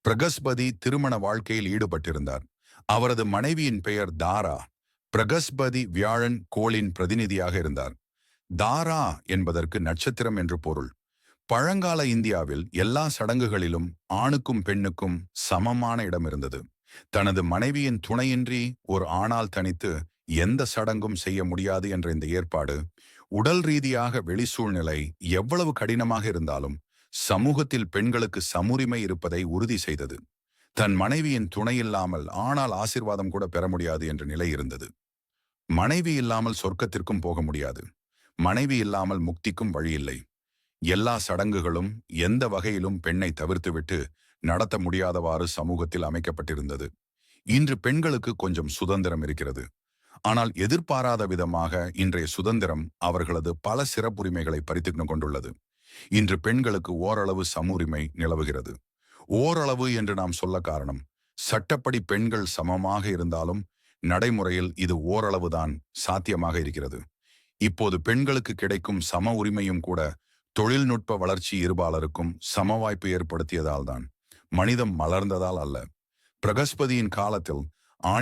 பிரகஸ்பதி திருமண வாழ்க்கையில் ஈடுபட்டிருந்தார். அவரது மனைவியின் பெயர் தாரா. பிரகஸ்பதி வியாழன் கோளின் பிரதிநிதியாக இருந்தார். தாரா என்பதற்கு நட்சத்திரம் என்று பொருள். பழங்கால இந்தியாவில் எல்லா சடங்குகளிலும் ஆணுக்கும் பெண்ணுக்கும் சமமான இடம் இருந்தது. தனது மனைவியின் துணையின்றி ஒரு ஆணால் தனித்து எந்த சடங்கும் செய்ய முடியாது என்ற இந்த ஏற்பாடு, உடல் ரீதியாக வெளி சூழ்நிலை எவ்வளவு கடினமாக இருந்தாலும் சமூகத்தில் பெண்களுக்கு சமுரிமை இருப்பதை உறுதி செய்தது. தன் மனைவியின் துணை இல்லாமல் ஆணால் ஆசீர்வாதம் கூட பெற முடியாது என்ற நிலை இருந்தது. மனைவி இல்லாமல் சொர்க்கத்திற்கும் போக முடியாது. மனைவி இல்லாமல் முக்திக்கும் வழியில்லை. எல்லா சடங்குகளும் எந்த வகையிலும் பெண்ணை தவிர்த்துவிட்டு நடத்த முடியாதவாறு சமூகத்தில் அமைக்கப்பட்டிருந்தது. இன்று பெண்களுக்கு கொஞ்சம் சுதந்திரம் இருக்கிறது. ஆனால் எதிர்பாராத விதமாக இன்றைய சுதந்திரம் அவர்களது பல சிறப்புரிமைகளை பறித்து கொண்டுள்ளது. இன்று பெண்களுக்கு ஓரளவு சமூரிமை நிலவுகிறது. ஓரளவு என்று நாம் சொல்ல காரணம், சட்டப்படி பெண்கள் சமமாக இருந்தாலும் நடைமுறையில் இது ஓரளவுதான் சாத்தியமாக இருக்கிறது. இப்போது பெண்களுக்கு கிடைக்கும் சம உரிமையும் கூட தொழில்நுட்ப வளர்ச்சி இருபாலருக்கும் சம வாய்ப்பு ஏற்படுத்தியதால் தான், மனிதம் மலர்ந்ததால் அல்ல. பிரகஸ்பதியின் காலத்தில்